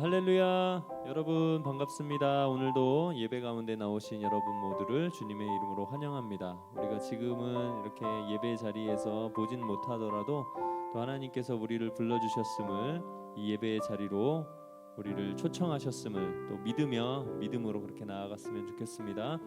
할렐루야. 여러분 반갑습니다. 오늘도 예배 가운데 나오신 여러분 모두를 주님의 이름으로 환영합니다. 우리가 지금은 이렇게 예배 자리에서 보진 못하더라도 또 하나님께서 우리를 불러주셨음을, 이 예배의 자리로 우리를 초청하셨음을 또 믿음으로 그렇게 나아갔으면 좋겠습니다.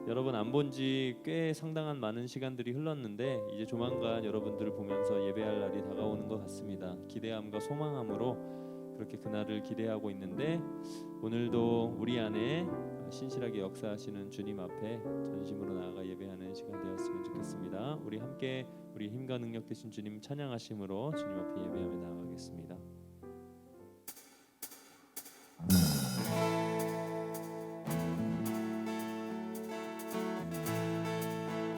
여러분 안 본 지 꽤 상당한 많은 시간들이 흘렀는데 이제 조만간 여러분들을 보면서 예배할 날이 다가오는 것 같습니다. 기대함과 소망함으로 그렇게 그날을 기대하고 있는데, 오늘도 우리 안에 신실하게 역사하시는 주님 앞에 전심으로 나아가 예배하는 시간 되었으면 좋겠습니다. 우리 함께 우리 힘과 능력 되신 주님 찬양하심으로 주님 앞에 예배하며 나아가겠습니다.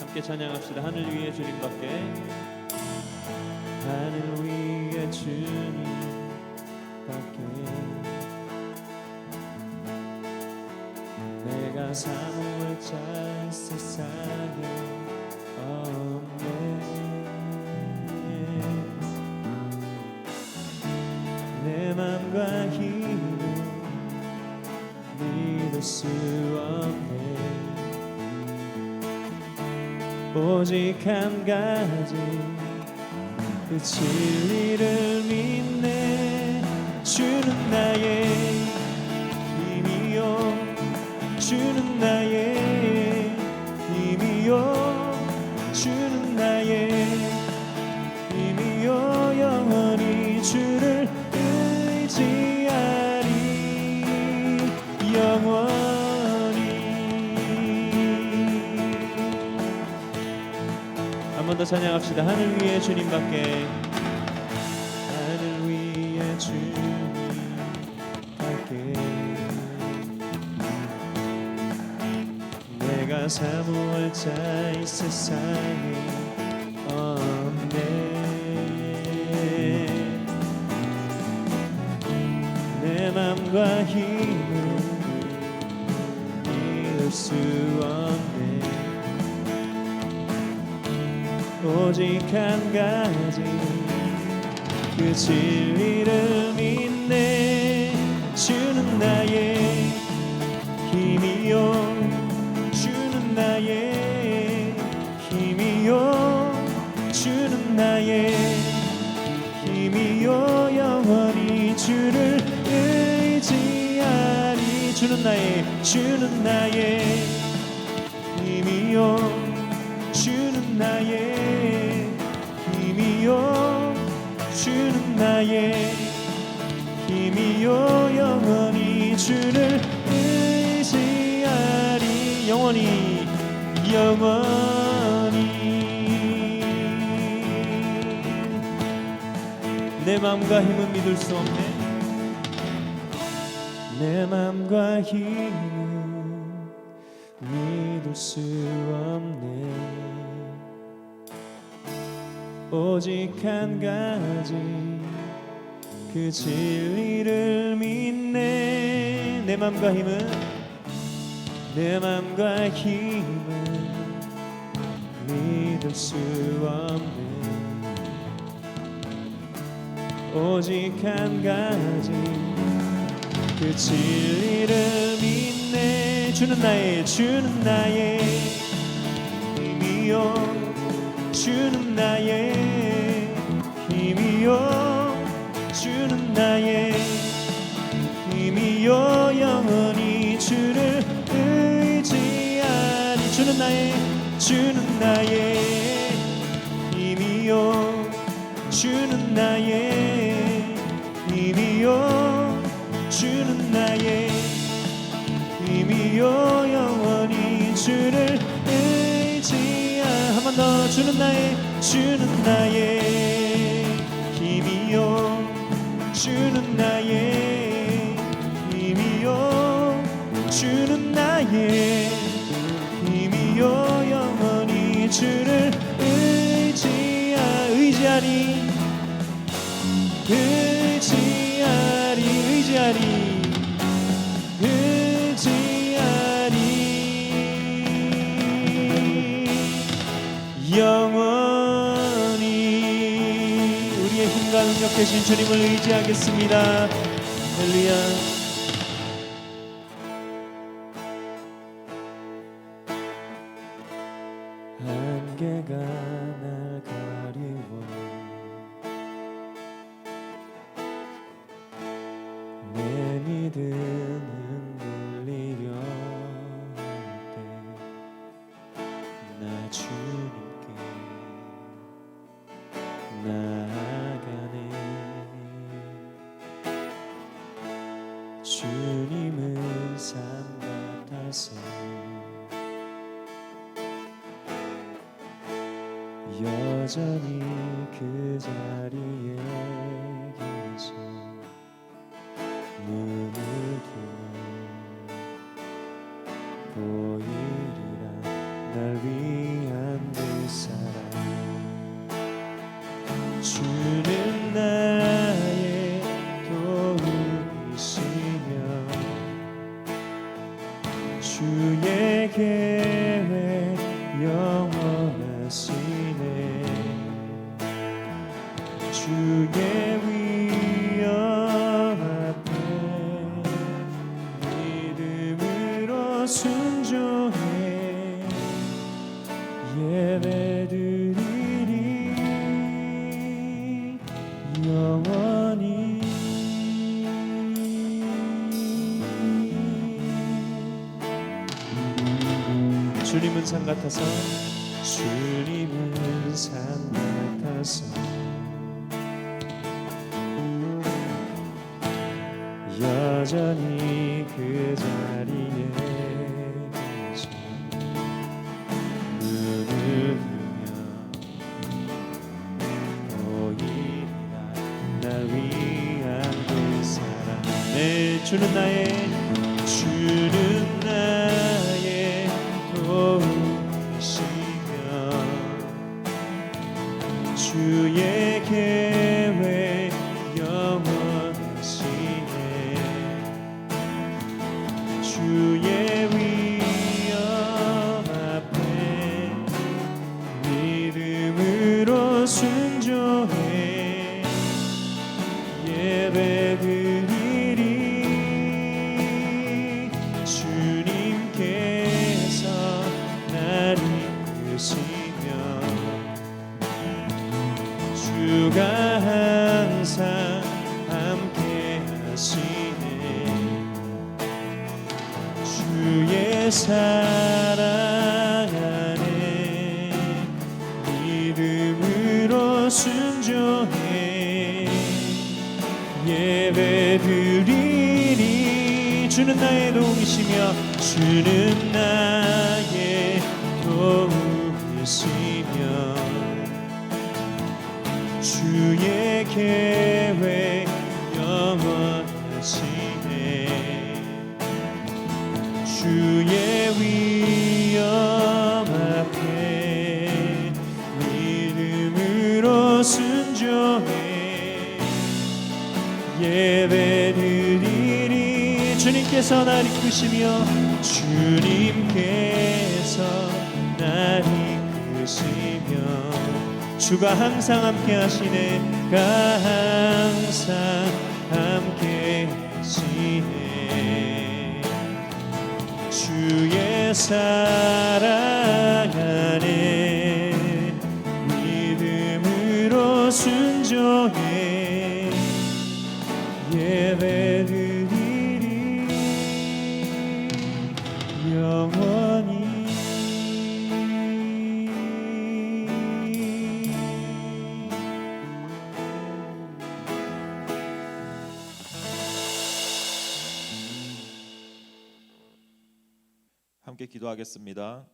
함께 찬양합시다. 하늘 위에 주님밖에, 하늘 위에 주님 내가 사모할 자 이 세상에 없네. 내 맘과 힘을 믿을 수 없네. 오직 한 가지 그 진리를 믿네. 주는 나의 힘이요, 주는 나의 힘이요, 주는 나의 힘이요. 영원히 주를 의지하리, 영원히. 한 번 더 찬양합시다. 하늘 위에 주님밖에, 하늘 위에 주님밖에 내가 사모할 자 이 세상에 없네. 내 맘과 힘을 잃을 수 없네. 오직 한 가지 그 진리를 믿네. 주는 나의 힘이요, 주는 나의 힘이요, 주는 나의 힘이요. 영원히 주를 의지하리. 주는 나의 힘이요, 주는 나의 힘이요, 주는 나의 힘이요. 영원히 주를 의지하리, 영원히, 영원히. 내 맘과 힘은 믿을 수 없네. 내 맘과 힘은 믿을 수 없네. 오직 한 가지 그 진리를 믿네. 내 맘과 힘은, 내 맘과 힘은 믿을 수 없네. 오직 한 가지 그 진리를 믿네. 주는 나의 힘이요, 주는 나의 힘이요, 주는 나의 힘이요. 영원히 주를 의지하리. 주는 나의 힘이요, 주는 나의 힘이요, 주는 나의 힘이요. 영원히 주를 의지하리. 한 번 더. 주는 나의 힘이요, 주는 나의 힘이요, 주는 나의 힘이요. 영원히 주를 의지하리. 영원히 우리의 힘과 능력 되신 주님을 의지하겠습니다. 할렐루야. 안개가 날 가리워 내 믿음 흔들리려 할 때 나 주님께 나아가네. 주님은 산 같아서 여전히 그 자리에 계셔. 눈을 뜨면 보이리라 날 위한 그 사랑. 주는 나의 도움이시며 주의 계획 영원하시네. 주의 위엄 앞에 믿음으로 순종해 예배드리리 영원히. 주님은 산 같아서 주님은 산 같아서 여전히 그 자리에 계셔. 눈을 뜨면 보이리라 날 위한 그 사랑. 네, 주는 나의 도움이시며 주의 계획 영원하시네. 주의 위엄 앞에 믿음으로 순종해 예배드리리. 주님께서 날 이끄시며 주가 항상 함께 하시네. 주의 사랑 안에 믿음으로 순종해 예배드리리. 주는 나의 도움이시며 주는 나의 도움이시며 주의 계획 영원하시네. 주의 위엄 앞에 믿음으로 순종해 예배드리리. 주님께서 날 이끄시며 주님께서 날 이끄시며 주가 항상 함께 하시네. 가 항상 함께 하시네. 주의 사랑 안에 믿음으로 순종해 예배드리리 영원히. 함께 기도하겠습니다.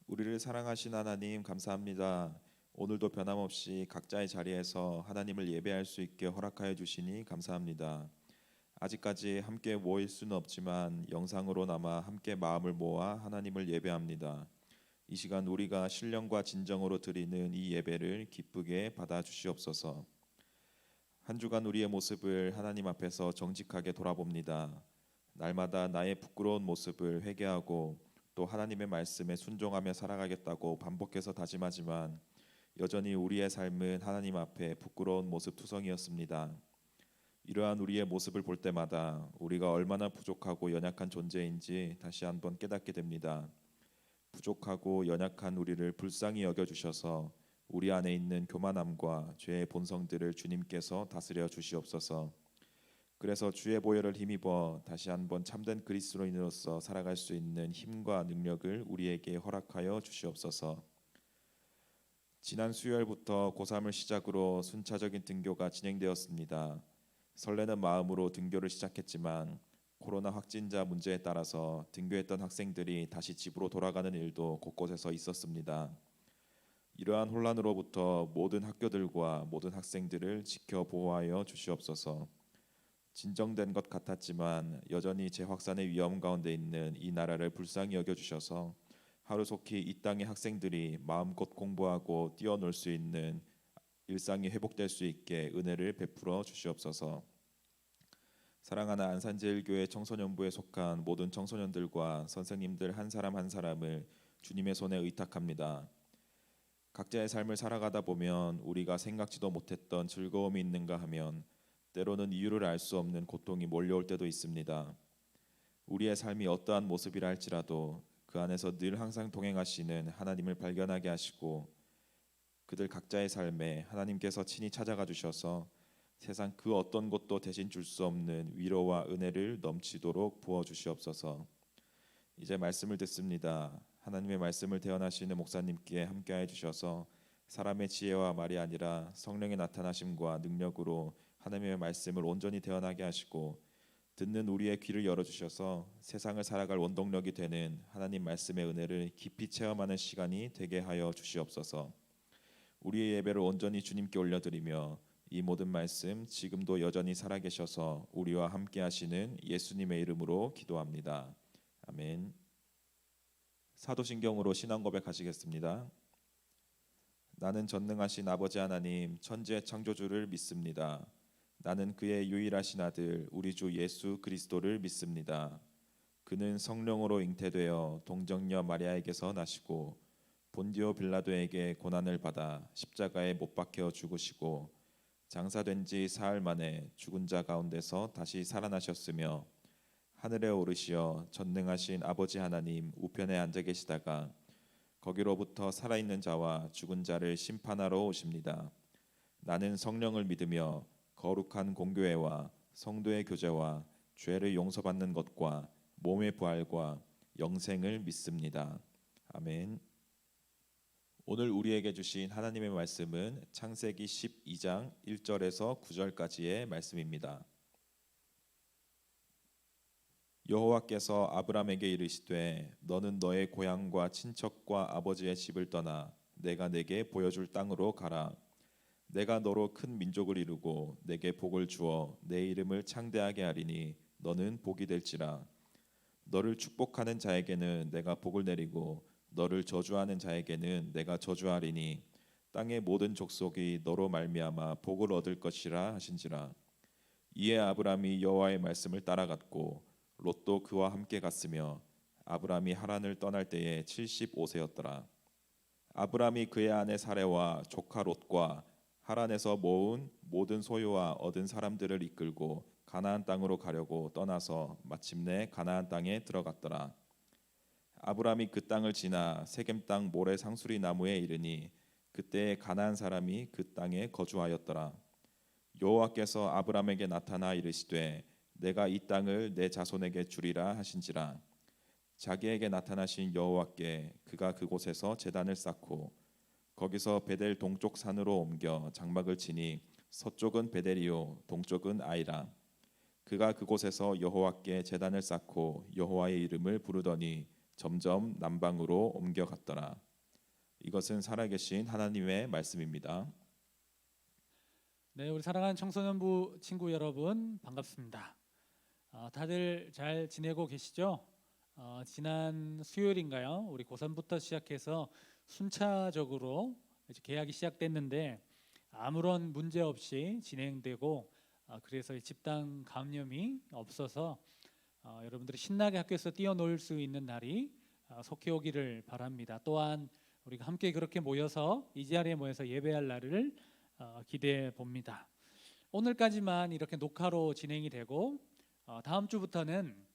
우리를 사랑하신 하나님 감사합니다. 오늘도 변함없이 각자의 자리에서 하나님을 예배할 수 있게 허락하여 주시니 감사합니다. 아직까지 함께 모일 수는 없지만 영상으로나마 함께 마음을 모아 하나님을 예배합니다. 이 시간 우리가 신령과 진정으로 드리는 이 예배를 기쁘게 받아 주시옵소서. 한 주간 우리의 모습을 하나님 앞에서 정직하게 돌아봅니다. 날마다 나의 부끄러운 모습을 회개하고 또 하나님의 말씀에 순종하며 살아가겠다고 반복해서 다짐하지만 여전히 우리의 삶은 하나님 앞에 부끄러운 모습 투성이었습니다. 이러한 우리의 모습을 볼 때마다 우리가 얼마나 부족하고 연약한 존재인지 다시 한번 깨닫게 됩니다. 부족하고 연약한 우리를 불쌍히 여겨 주셔서 우리 안에 있는 교만함과 죄의 본성들을 주님께서 다스려 주시옵소서. 그래서 주의 보혈을 힘입어 다시 한번 참된 그리스도인으로서 살아갈 수 있는 힘과 능력을 우리에게 허락하여 주시옵소서. 지난 수요일부터 고3을 시작으로 순차적인 등교가 진행되었습니다. 설레는 마음으로 등교를 시작했지만 코로나 확진자 문제에 따라서 등교했던 학생들이 다시 집으로 돌아가는 일도 곳곳에서 있었습니다. 이러한 혼란으로부터 모든 학교들과 모든 학생들을 지켜 보호하여 주시옵소서. 진정된 것 같았지만 여전히 재확산의 위험 가운데 있는 이 나라를 불쌍히 여겨 주셔서 하루속히 이 땅의 학생들이 마음껏 공부하고 뛰어놀 수 있는 일상이 회복될 수 있게 은혜를 베풀어 주시옵소서. 사랑하는 안산제일교회 청소년부에 속한 모든 청소년들과 선생님들 한 사람 한 사람을 주님의 손에 의탁합니다. 각자의 삶을 살아가다 보면 우리가 생각지도 못했던 즐거움이 있는가 하면 때로는 이유를 알 수 없는 고통이 몰려올 때도 있습니다. 우리의 삶이 어떠한 모습이라 할지라도 그 안에서 늘 항상 동행하시는 하나님을 발견하게 하시고 그들 각자의 삶에 하나님께서 친히 찾아가 주셔서 세상 그 어떤 것도 대신 줄 수 없는 위로와 은혜를 넘치도록 부어 주시옵소서. 이제 말씀을 듣습니다. 하나님의 말씀을 대언하시는 목사님께 함께해 주셔서 사람의 지혜와 말이 아니라 성령의 나타나심과 능력으로 하나님의 말씀을 온전히 대언하게 하시고 듣는 우리의 귀를 열어 주셔서 세상을 살아갈 원동력이 되는 하나님 말씀의 은혜를 깊이 체험하는 시간이 되게 하여 주시옵소서. 우리의 예배를 온전히 주님께 올려드리며 이 모든 말씀 지금도 여전히 살아계셔서 우리와 함께 하시는 예수님의 이름으로 기도합니다. 아멘. 사도신경으로 신앙 고백하시겠습니다. 나는 전능하신 아버지 하나님 천지의 창조주를 믿습니다. 나는 그의 유일하신 아들 우리 주 예수 그리스도를 믿습니다. 그는 성령으로 잉태되어 동정녀 마리아에게서 나시고 본디오 빌라도에게 고난을 받아 십자가에 못 박혀 죽으시고 장사된 지 사흘 만에 죽은 자 가운데서 다시 살아나셨으며 하늘에 오르시어 전능하신 아버지 하나님 우편에 앉아 계시다가 거기로부터 살아있는 자와 죽은 자를 심판하러 오십니다. 나는 성령을 믿으며 거룩한 공교회와 성도의 교제와 죄를 용서받는 것과 몸의 부활과 영생을 믿습니다. 아멘. 오늘 우리에게 주신 하나님의 말씀은 창세기 12장 1절에서 9절까지의 말씀입니다. 여호와께서 아브람에게 이르시되 너는 너의 고향과 친척과 아버지의 집을 떠나 내가 내게 보여줄 땅으로 가라. 내가 너로 큰 민족을 이루고 내게 복을 주어 내 이름을 창대하게 하리니 너는 복이 될지라. 너를 축복하는 자에게는 내가 복을 내리고 너를 저주하는 자에게는 내가 저주하리니 땅의 모든 족속이 너로 말미암아 복을 얻을 것이라 하신지라. 이에 아브람이 여호와의 말씀을 따라갔고 롯도 그와 함께 갔으며 아브람이 하란을 떠날 때에 75세였더라. 아브람이 그의 아내 사레와 조카 롯과 하란에서 모은 모든 소유와 얻은 사람들을 이끌고 가나안 땅으로 가려고 떠나서 마침내 가나안 땅에 들어갔더라. 아브람이 그 땅을 지나 세겜 땅 모래 상수리 나무에 이르니 그때 가나안 사람이 그 땅에 거주하였더라. 여호와께서 아브람에게 나타나 이르시되 내가 이 땅을 내 자손에게 주리라 하신지라. 자기에게 나타나신 여호와께 그가 그곳에서 제단을 쌓고 거기서 베델 동쪽 산으로 옮겨 장막을 치니 서쪽은 베델이요 동쪽은 아이라. 그가 그곳에서 여호와께 제단을 쌓고 여호와의 이름을 부르더니 점점 남방으로 옮겨갔더라. 이것은 살아계신 하나님의 말씀입니다. 네, 우리 사랑하는 청소년부 친구 여러분 반갑습니다. 다들 잘 지내고 계시죠? 지난 수요일인가요? 우리 고3부터 시작해서 순차적으로 이제 개학이 시작됐는데 아무런 문제 없이 진행되고 그래서 이 집단 감염이 없어서 여러분들이 신나게 학교에서 뛰어놀 수 있는 날이 속히 오기를 바랍니다. 또한 우리가 함께 그렇게 모여서 이 자리에 모여서 예배할 날을 기대해 봅니다. 오늘까지만 이렇게 녹화로 진행이 되고 다음 주부터는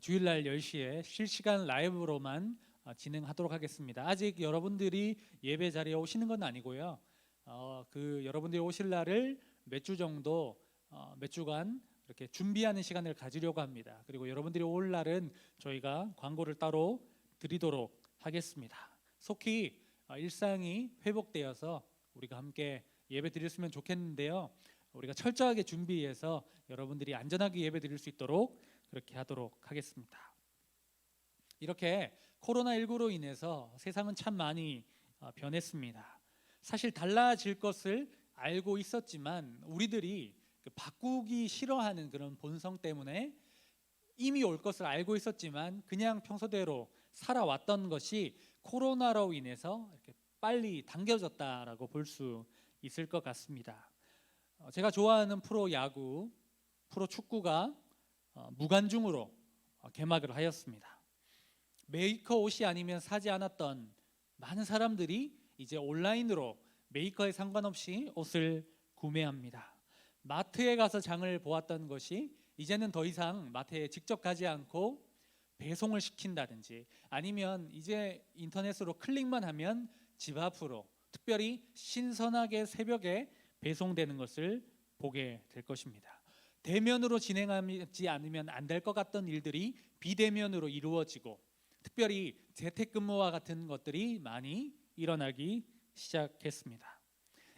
주일날 10시에 실시간 라이브로만 진행하도록 하겠습니다. 아직 여러분들이 예배 자리에 오시는 건 아니고요. 여러분들이 오실 날을 몇 주 정도 몇 주간 이렇게 준비하는 시간을 가지려고 합니다. 그리고 여러분들이 올 날은 저희가 광고를 따로 드리도록 하겠습니다. 속히 일상이 회복되어서 우리가 함께 예배 드렸으면 좋겠는데요. 우리가 철저하게 준비해서 여러분들이 안전하게 예배 드릴 수 있도록 그렇게 하도록 하겠습니다. 이렇게 코로나19로 인해서 세상은 참 많이 변했습니다. 사실 달라질 것을 알고 있었지만 우리들이 바꾸기 싫어하는 그런 본성 때문에 이미 올 것을 알고 있었지만 그냥 평소대로 살아왔던 것이 코로나로 인해서 이렇게 빨리 당겨졌다라고 볼 수 있을 것 같습니다. 제가 좋아하는 프로 야구, 프로 축구가 무관중으로 개막을 하였습니다. 메이커 옷이 아니면 사지 않았던 많은 사람들이 이제 온라인으로 메이커에 상관없이 옷을 구매합니다. 마트에 가서 장을 보았던 것이 이제는 더 이상 마트에 직접 가지 않고 배송을 시킨다든지 아니면 이제 인터넷으로 클릭만 하면 집 앞으로 특별히 신선하게 새벽에 배송되는 것을 보게 될 것입니다. 대면으로 진행하지 않으면 안 될 것 같던 일들이 비대면으로 이루어지고 특별히 재택근무와 같은 것들이 많이 일어나기 시작했습니다.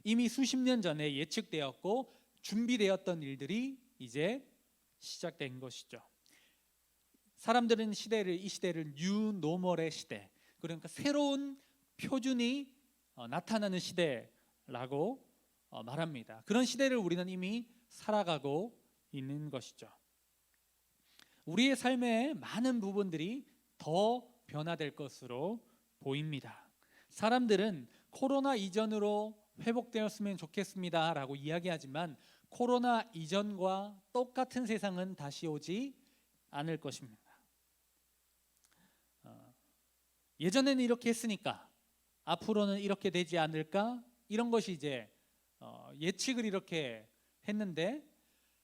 이미 수십 년 전에 예측되었고 준비되었던 일들이 이제 시작된 것이죠. 사람들은 이 시대를 뉴 노멀의 시대, 그러니까 새로운 표준이 나타나는 시대라고 말합니다. 그런 시대를 우리는 이미 살아가고 있는 것이죠. 우리의 삶의 많은 부분들이 더 변화될 것으로 보입니다. 사람들은 코로나 이전으로 회복되었으면 좋겠습니다라고 이야기하지만 코로나 이전과 똑같은 세상은 다시 오지 않을 것입니다. 예전에는 이렇게 했으니까 앞으로는 이렇게 되지 않을까? 이런 것이 이제 예측을 이렇게 했는데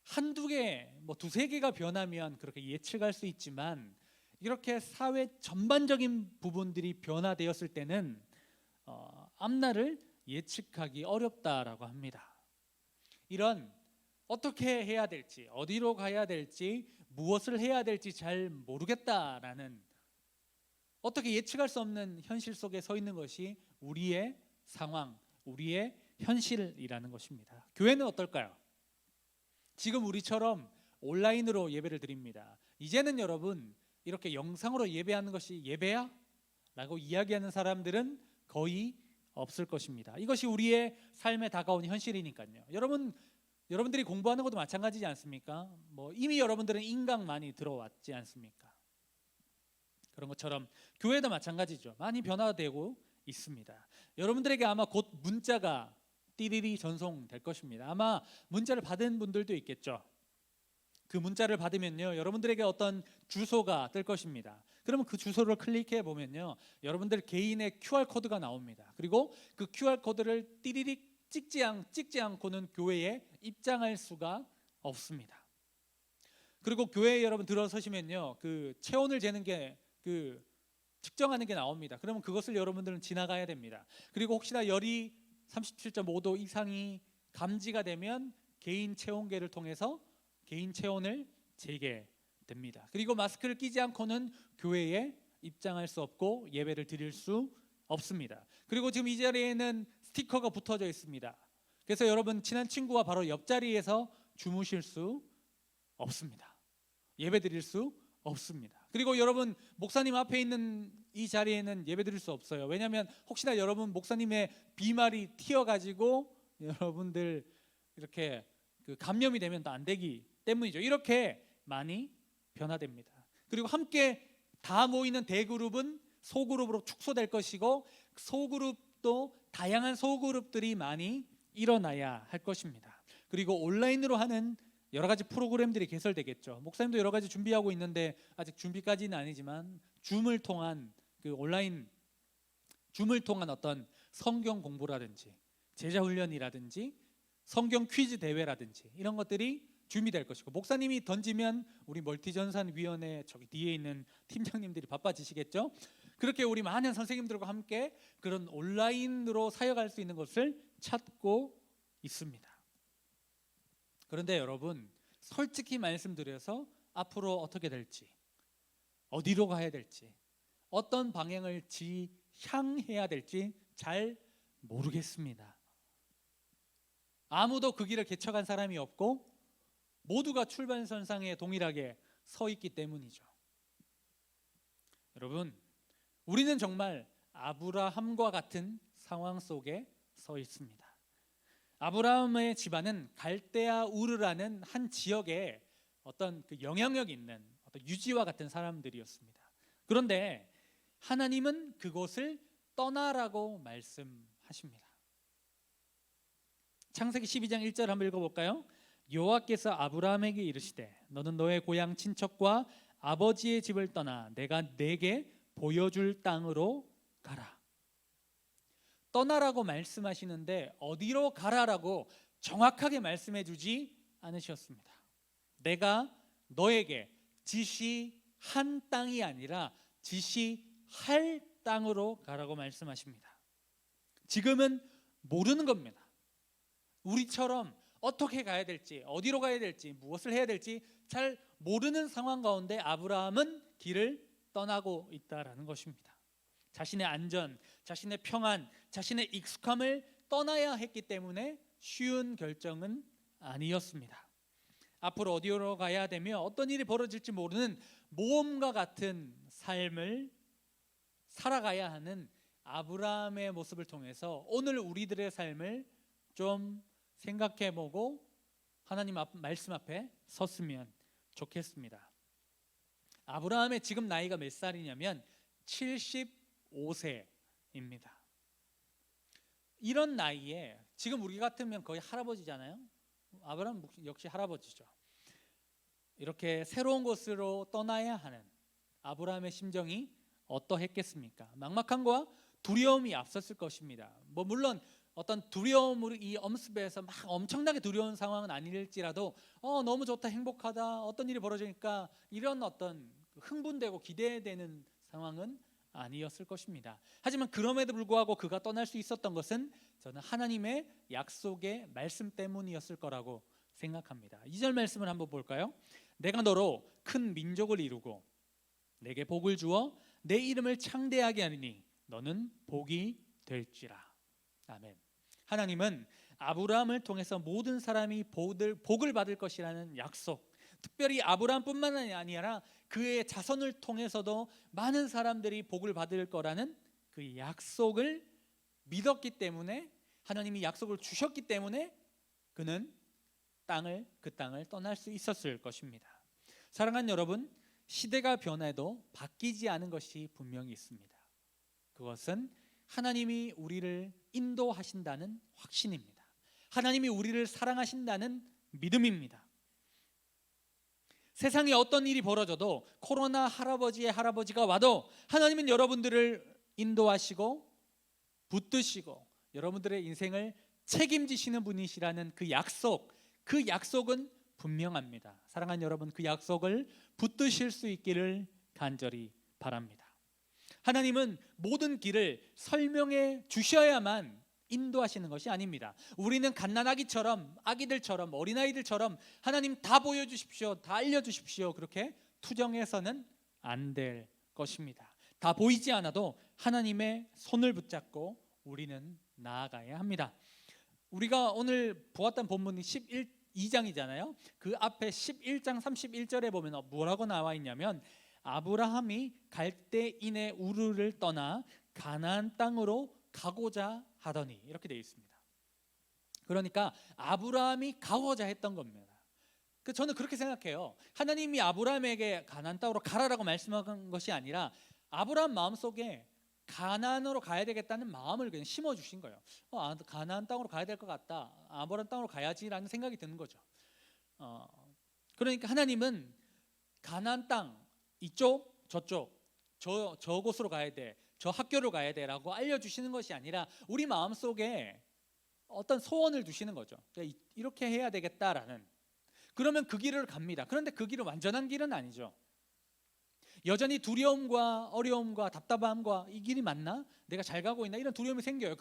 한두 개, 두세 개가 변하면 그렇게 예측할 수 있지만 이렇게 사회 전반적인 부분들이 변화되었을 때는 앞날을 예측하기 어렵다라고 합니다. 이런 어떻게 해야 될지, 어디로 가야 될지, 무엇을 해야 될지 잘 모르겠다라는 어떻게 예측할 수 없는 현실 속에 서 있는 것이 우리의 상황, 우리의 현실이라는 것입니다. 교회는 어떨까요? 지금 우리처럼 온라인으로 예배를 드립니다. 이제는 여러분 이렇게 영상으로 예배하는 것이 예배야? 라고 이야기하는 사람들은 거의 없을 것입니다. 이것이 우리의 삶에 다가온 현실이니까요. 여러분들이 공부하는 것도 마찬가지지 않습니까? 이미 여러분들은 인강 많이 들어왔지 않습니까? 그런 것처럼 교회도 마찬가지죠. 많이 변화되고 있습니다. 여러분들에게 아마 곧 문자가 띠리리 전송될 것입니다. 아마 문자를 받은 분들도 있겠죠. 그 문자를 받으면요, 여러분들에게 어떤 주소가 뜰 것입니다. 그러면 그 주소를 클릭해 보면요, 여러분들 개인의 QR 코드가 나옵니다. 그리고 그 QR 코드를 띠리리 찍지 않고는 교회에 입장할 수가 없습니다. 그리고 교회에 여러분 들어서시면요, 그 체온을 재는 게 측정하는 게 나옵니다. 그러면 그것을 여러분들은 지나가야 됩니다. 그리고 혹시나 열이 37.5도 이상이 감지가 되면 개인 체온계를 통해서 개인 체온을 재게 됩니다. 그리고 마스크를 끼지 않고는 교회에 입장할 수 없고 예배를 드릴 수 없습니다. 그리고 지금 이 자리에는 스티커가 붙어져 있습니다. 그래서 여러분 친한 친구와 바로 옆자리에서 주무실 수 없습니다. 예배 드릴 수 없습니다. 그리고 여러분 목사님 앞에 있는 이 자리에는 예배 드릴 수 없어요. 왜냐하면 혹시나 여러분 목사님의 비말이 튀어가지고 여러분들 이렇게 감염이 되면 또 안 되기 때문이죠. 이렇게 많이 변화됩니다. 그리고 함께 다 모이는 대그룹은 소그룹으로 축소될 것이고 소그룹도 다양한 소그룹들이 많이 일어나야 할 것입니다. 그리고 온라인으로 하는 여러 가지 프로그램들이 개설되겠죠. 목사님도 여러 가지 준비하고 있는데 아직 준비까지는 아니지만 줌을 통한 온라인 줌을 통한 어떤 성경 공부라든지 제자 훈련이라든지 성경 퀴즈 대회라든지 이런 것들이 준비될 것이고, 목사님이 던지면 우리 멀티전산위원회 저기 뒤에 있는 팀장님들이 바빠지시겠죠. 그렇게 우리 많은 선생님들과 함께 그런 온라인으로 사역할 수 있는 것을 찾고 있습니다. 그런데 여러분, 솔직히 말씀드려서 앞으로 어떻게 될지, 어디로 가야 될지, 어떤 방향을 향해야 될지 잘 모르겠습니다. 아무도 그 길을 개척한 사람이 없고 모두가 출발선상에 동일하게 서 있기 때문이죠. 여러분, 우리는 정말 아브라함과 같은 상황 속에 서 있습니다. 아브라함의 집안은 갈대아 우르라는 한 지역에 어떤 그 영향력 있는 어떤 유지와 같은 사람들이었습니다. 그런데 하나님은 그곳을 떠나라고 말씀하십니다. 창세기 12장 1절 한번 읽어볼까요? 여호와께서 아브라함에게 이르시되 너는 너의 고향 친척과 아버지의 집을 떠나 내가 내게 보여줄 땅으로 가라. 떠나라고 말씀하시는데 어디로 가라라고 정확하게 말씀해 주지 않으셨습니다. 내가 너에게 지시한 땅이 아니라 지시할 땅으로 가라고 말씀하십니다. 지금은 모르는 겁니다. 우리처럼 어떻게 가야 될지, 어디로 가야 될지, 무엇을 해야 될지 잘 모르는 상황 가운데 아브라함은 길을 떠나고 있다라는 것입니다. 자신의 안전, 자신의 평안, 자신의 익숙함을 떠나야 했기 때문에 쉬운 결정은 아니었습니다. 앞으로 어디로 가야 되며 어떤 일이 벌어질지 모르는 모험과 같은 삶을 살아가야 하는 아브라함의 모습을 통해서 오늘 우리들의 삶을 좀 생각해보고 하나님 말씀 앞에 섰으면 좋겠습니다. 아브라함의 지금 나이가 몇 살이냐면 75세입니다. 이런 나이에 지금 우리 같으면 거의 할아버지잖아요. 아브라함 역시 할아버지죠. 이렇게 새로운 곳으로 떠나야 하는 아브라함의 심정이 어떠했겠습니까? 막막함과 두려움이 앞섰을 것입니다. 물론 어떤 두려움을 이 엄습에서 막 엄청나게 두려운 상황은 아닐지라도 너무 좋다, 행복하다, 어떤 일이 벌어지니까 이런 어떤 흥분되고 기대되는 상황은 아니었을 것입니다. 하지만 그럼에도 불구하고 그가 떠날 수 있었던 것은 저는 하나님의 약속의 말씀 때문이었을 거라고 생각합니다. 2절 말씀을 한번 볼까요? 내가 너로 큰 민족을 이루고 내게 복을 주어 내 이름을 창대하게 하리니 너는 복이 될지라. 아멘. 하나님은 아브라함을 통해서 모든 사람이 복을 받을 것이라는 약속, 특별히 아브라함뿐만 아니라 그의 자손을 통해서도 많은 사람들이 복을 받을 거라는 그 약속을 믿었기 때문에, 하나님이 약속을 주셨기 때문에 그는 그 땅을 떠날 수 있었을 것입니다. 사랑하는 여러분, 시대가 변해도 바뀌지 않은 것이 분명히 있습니다. 그것은 하나님이 우리를 인도하신다는 확신입니다. 하나님이 우리를 사랑하신다는 믿음입니다. 세상에 어떤 일이 벌어져도, 코로나 할아버지의 할아버지가 와도 하나님은 여러분들을 인도하시고 붙드시고 여러분들의 인생을 책임지시는 분이시라는 그 약속은 분명합니다. 사랑하는 여러분, 그 약속을 붙드실 수 있기를 간절히 바랍니다. 하나님은 모든 길을 설명해 주셔야만 인도하시는 것이 아닙니다. 우리는 갓난아기처럼, 아기들처럼, 어린아이들처럼 하나님 다 보여주십시오, 다 알려주십시오, 그렇게 투정해서는 안 될 것입니다. 다 보이지 않아도 하나님의 손을 붙잡고 우리는 나아가야 합니다. 우리가 오늘 보았던 본문이 12장이잖아요. 그 앞에 11장 31절에 보면 뭐라고 나와 있냐면, 아브라함이 갈대인의 우르를 떠나 가나안 땅으로 가고자 하더니, 이렇게 되어 있습니다. 그러니까 아브라함이 가고자 했던 겁니다. 저는 그렇게 생각해요. 하나님이 아브라함에게 가나안 땅으로 가라라고 말씀한 것이 아니라 아브라함 마음속에 가나안으로 가야 되겠다는 마음을 그냥 심어주신 거예요. 가나안 땅으로 가야 될 것 같다, 아브라함 땅으로 가야지라는 생각이 드는 거죠. 그러니까 하나님은 가나안 땅, 이쪽 저쪽 저곳으로 가야 돼, 저 학교로 가야 돼라고 알려주시는 것이 아니라 우리 마음속에 어떤 소원을 두시는 거죠. 이렇게 해야 되겠다라는. 그러면 그 길을 갑니다. 그런데 그 길은 완전한 길은 아니죠. 여전히 두려움과 어려움과 답답함과 이 길이 맞나? 내가 잘 가고 있나? 이런 두려움이 생겨요.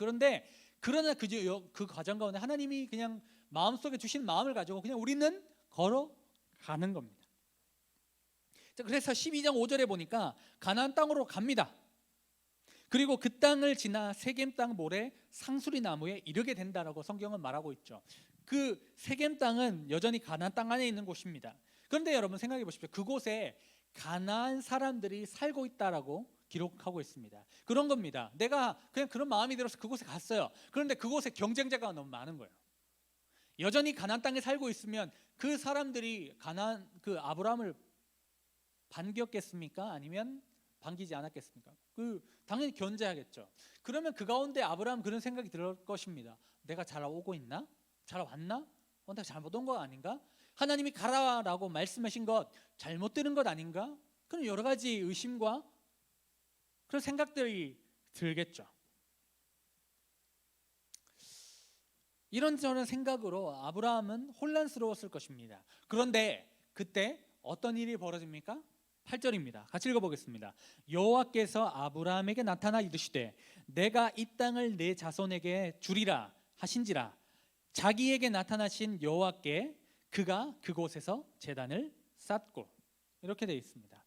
그러나 그 과정 가운데 하나님이 그냥 마음속에 주신 마음을 가지고 그냥 우리는 걸어가는 겁니다. 그래서 12장 5절에 보니까 가나안 땅으로 갑니다. 그리고 그 땅을 지나 세겜 땅 모래 상수리 나무에 이르게 된다라고 성경은 말하고 있죠. 그 세겜 땅은 여전히 가나안 땅 안에 있는 곳입니다. 그런데 여러분 생각해 보십시오. 그곳에 가나안 사람들이 살고 있다라고 기록하고 있습니다. 그런 겁니다. 내가 그냥 그런 마음이 들어서 그곳에 갔어요. 그런데 그곳에 경쟁자가 너무 많은 거예요. 여전히 가나안 땅에 살고 있으면 그 사람들이 가나안 그 아브라함을 반겼겠습니까? 아니면 반기지 않았겠습니까? 당연히 견제하겠죠. 그러면 그 가운데 아브라함 그런 생각이 들 것입니다. 내가 잘 오고 있나? 잘 왔나? 내가 잘못 온 거 아닌가? 하나님이 가라라고 말씀하신 것 잘못 들은 것 아닌가? 그런 여러 가지 의심과 그런 생각들이 들겠죠. 이런저런 생각으로 아브라함은 혼란스러웠을 것입니다. 그런데 그때 어떤 일이 벌어집니까? 8절입니다. 같이 읽어보겠습니다. 여호와께서 아브라함에게 나타나 이르시되 내가 이 땅을 내 자손에게 주리라 하신지라. 자기에게 나타나신 여호와께 그가 그곳에서 제단을 쌓고, 이렇게 되어 있습니다.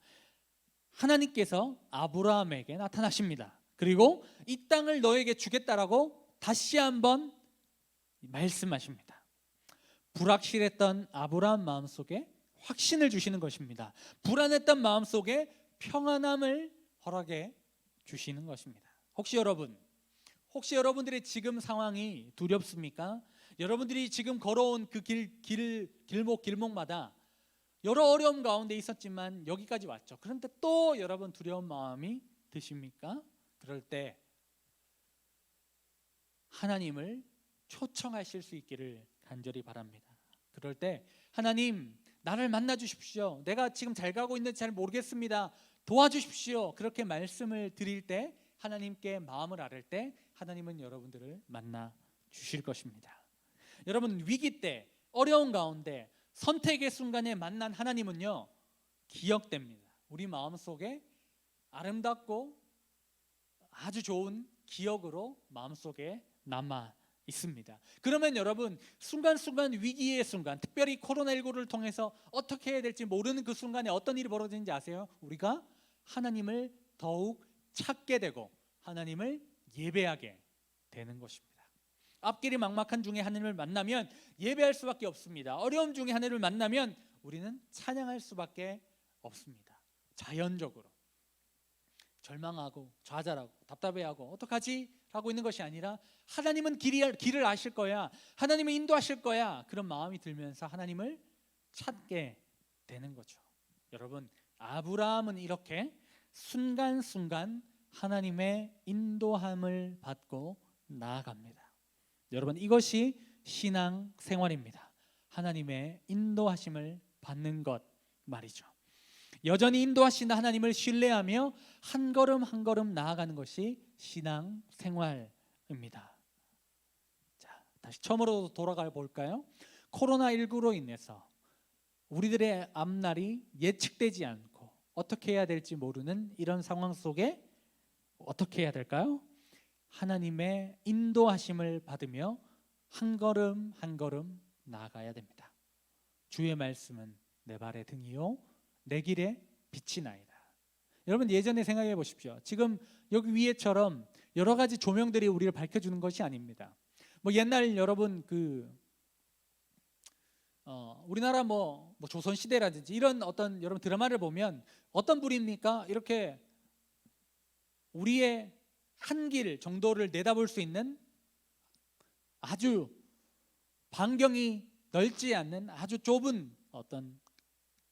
하나님께서 아브라함에게 나타나십니다. 그리고 이 땅을 너에게 주겠다라고 다시 한번 말씀하십니다. 불확실했던 아브라함 마음속에 확신을 주시는 것입니다. 불안했던 마음속에 평안함을 허락해 주시는 것입니다. 혹시 여러분들의 지금 상황이 두렵습니까? 여러분들이 지금 걸어온 그 길목마다 여러 어려움 가운데 있었지만 여기까지 왔죠. 그런데 또 여러분 두려운 마음이 드십니까? 그럴 때 하나님을 초청하실 수 있기를 간절히 바랍니다. 그럴 때 하나님, 나를 만나 주십시오. 내가 지금 잘 가고 있는지 잘 모르겠습니다. 도와주십시오. 그렇게 말씀을 드릴 때, 하나님께 마음을 아를 때 하나님은 여러분들을 만나 주실 것입니다. 여러분, 위기 때, 어려운 가운데 선택의 순간에 만난 하나님은요, 기억됩니다. 우리 마음속에 아름답고 아주 좋은 기억으로 마음속에 남아 있습니다. 그러면 여러분, 순간순간 위기의 순간, 특별히 코로나19를 통해서 어떻게 해야 될지 모르는 그 순간에 어떤 일이 벌어지는지 아세요? 우리가 하나님을 더욱 찾게 되고 하나님을 예배하게 되는 것입니다. 앞길이 막막한 중에 하나님을 만나면 예배할 수밖에 없습니다. 어려움 중에 하나님을 만나면 우리는 찬양할 수밖에 없습니다. 자연적으로 절망하고 좌절하고 답답해하고 어떡하지? 라고 있는 것이 아니라 하나님은 길을 아실 거야, 하나님은 인도하실 거야, 그런 마음이 들면서 하나님을 찾게 되는 거죠. 여러분, 아브라함은 이렇게 순간순간 하나님의 인도함을 받고 나아갑니다. 여러분, 이것이 신앙 생활입니다. 하나님의 인도하심을 받는 것 말이죠. 여전히 인도하시는 하나님을 신뢰하며 한 걸음 한 걸음 나아가는 것이 신앙 생활입니다. 자, 다시 처음으로 돌아가 볼까요? 코로나19로 인해서 우리들의 앞날이 예측되지 않고 어떻게 해야 될지 모르는 이런 상황 속에 어떻게 해야 될까요? 하나님의 인도하심을 받으며 한 걸음 한 걸음 나아가야 됩니다. 주의 말씀은 내 발의 등이요 내 길에 빛이 나이다. 여러분, 예전에 생각해 보십시오. 지금 여기 위에처럼 여러 가지 조명들이 우리를 밝혀주는 것이 아닙니다. 옛날 여러분 우리나라 조선 시대라든지 이런 어떤 여러분 드라마를 보면 어떤 불입니까? 이렇게 우리의 한 길 정도를 내다볼 수 있는 아주 반경이 넓지 않는 아주 좁은 어떤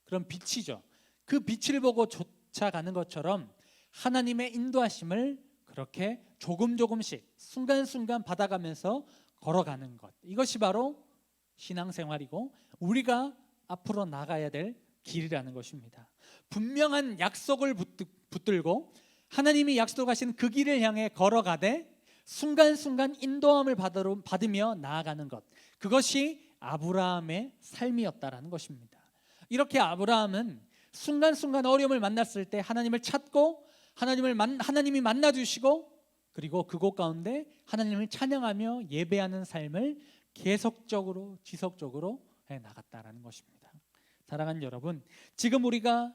그런 빛이죠. 그 빛을 보고 쫓아가는 것처럼 하나님의 인도하심을 그렇게 조금씩 순간순간 받아가면서 걸어가는 것, 이것이 바로 신앙생활이고 우리가 앞으로 나가야 될 길이라는 것입니다. 분명한 약속을 붙들고 하나님이 약속하신 그 길을 향해 걸어가되 순간순간 인도함을 받으며 나아가는 것, 그것이 아브라함의 삶이었다라는 것입니다. 이렇게 아브라함은 순간순간 어려움을 만났을 때 하나님을 찾고 하나님이 만나주시고 그리고 그곳 가운데 하나님을 찬양하며 예배하는 삶을 계속적으로 지속적으로 해나갔다라는 것입니다. 사랑하는 여러분, 지금 우리가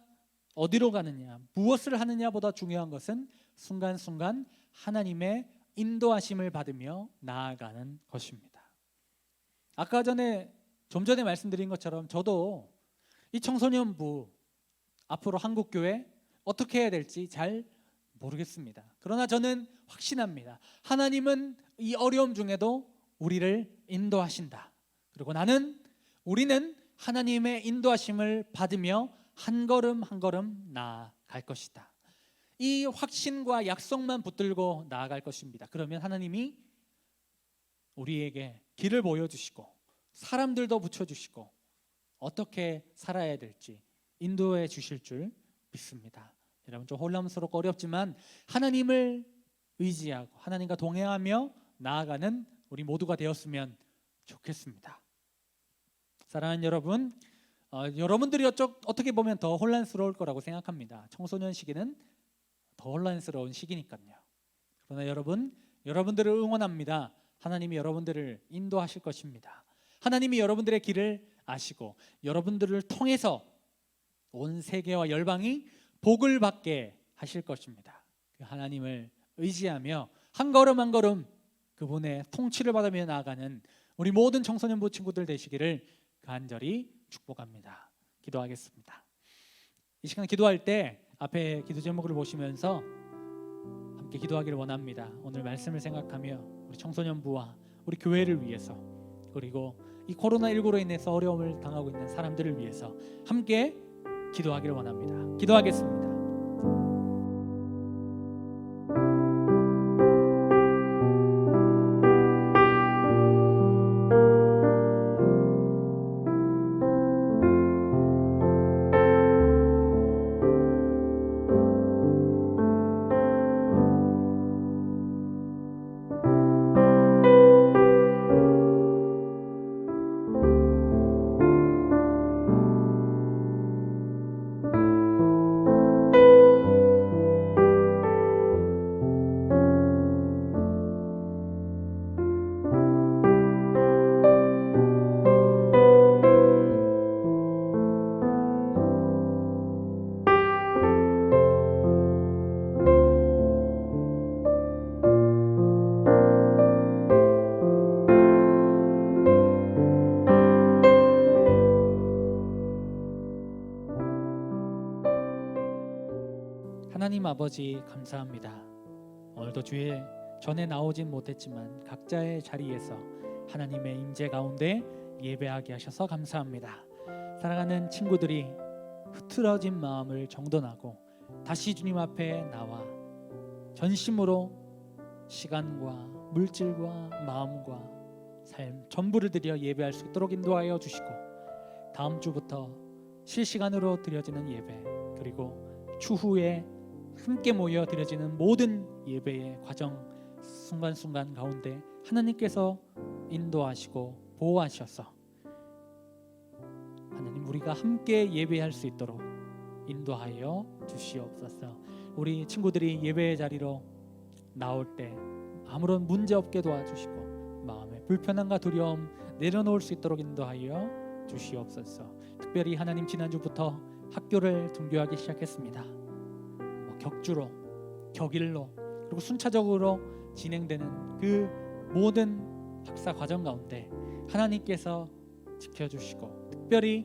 어디로 가느냐, 무엇을 하느냐보다 중요한 것은 순간순간 하나님의 인도하심을 받으며 나아가는 것입니다. 아까 좀 전에 말씀드린 것처럼 저도 이 청소년부 앞으로 한국교회 어떻게 해야 될지 잘 모르겠습니다. 그러나 저는 확신합니다. 하나님은 이 어려움 중에도 우리를 인도하신다. 그리고 우리는 하나님의 인도하심을 받으며 한 걸음 한 걸음 나아갈 것이다. 이 확신과 약속만 붙들고 나아갈 것입니다. 그러면 하나님이 우리에게 길을 보여주시고 사람들도 붙여주시고 어떻게 살아야 될지 인도해 주실 줄 믿습니다. 여러분, 좀 혼란스럽고 어렵지만 하나님을 의지하고 하나님과 동행하며 나아가는 우리 모두가 되었으면 좋겠습니다. 사랑하는 여러분, 여러분들이 어떻게 보면 더 혼란스러울 거라고 생각합니다. 청소년 시기는 더 혼란스러운 시기니까요. 그러나 여러분들을 응원합니다. 하나님이 여러분들을 인도하실 것입니다. 하나님이 여러분들의 길을 아시고 여러분들을 통해서 온 세계와 열방이 복을 받게 하실 것입니다. 그 하나님을 의지하며 한 걸음 한 걸음 그분의 통치를 받으며 나아가는 우리 모든 청소년부 친구들 되시기를 간절히 축복합니다. 기도하겠습니다. 이 시간 기도할 때 앞에 기도 제목을 보시면서 함께 기도하기를 원합니다. 오늘 말씀을 생각하며 우리 청소년부와 우리 교회를 위해서, 그리고 이 코로나19로 인해서 어려움을 당하고 있는 사람들을 위해서 함께 기도하기를 원합니다. 기도하겠습니다. 하나님 아버지, 감사합니다. 오늘도 주의 전에 나오진 못했지만 각자의 자리에서 하나님의 임재 가운데 예배하게 하셔서 감사합니다. 사랑하는 친구들이 흐트러진 마음을 정돈하고 다시 주님 앞에 나와 전심으로 시간과 물질과 마음과 삶 전부를 드려 예배할 수 있도록 인도하여 주시고, 다음 주부터 실시간으로 드려지는 예배, 그리고 추후에 함께 모여 드려지는 모든 예배의 과정 순간순간 가운데 하나님께서 인도하시고 보호하셔서 하나님, 우리가 함께 예배할 수 있도록 인도하여 주시옵소서. 우리 친구들이 예배의 자리로 나올 때 아무런 문제 없게 도와주시고 마음의 불편함과 두려움 내려놓을 수 있도록 인도하여 주시옵소서. 특별히 하나님, 지난주부터 학교를 등교하기 시작했습니다. 격주로, 격일로, 그리고 순차적으로 진행되는 그 모든 학사 과정 가운데 하나님께서 지켜주시고 특별히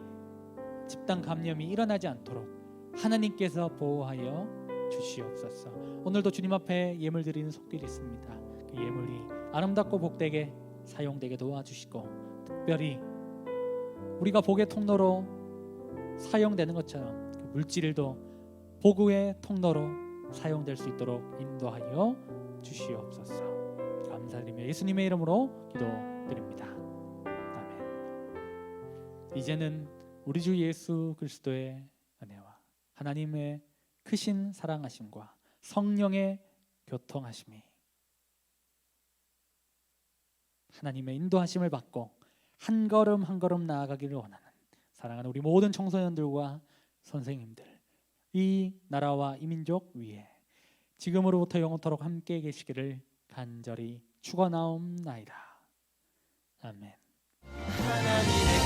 집단 감염이 일어나지 않도록 하나님께서 보호하여 주시옵소서. 오늘도 주님 앞에 예물 드리는 손길이 있습니다. 그 예물이 아름답고 복되게 사용되게 도와주시고, 특별히 우리가 복의 통로로 사용되는 것처럼 그 물질도 복의 통로로 사용될 수 있도록 인도하여 주시옵소서. 감사드리며 예수님의 이름으로 기도드립니다. 아멘. 이제는 우리 주 예수 그리스도의 은혜와 하나님의 크신 사랑하심과 성령의 교통하심이 하나님의 인도하심을 받고 한 걸음 한 걸음 나아가기를 원하는 사랑하는 우리 모든 청소년들과 선생님들, 이 나라와 이 민족 위에 지금으로부터 영원토록 함께 계시기를 간절히 축원하옵나이다. 아멘. 하나님의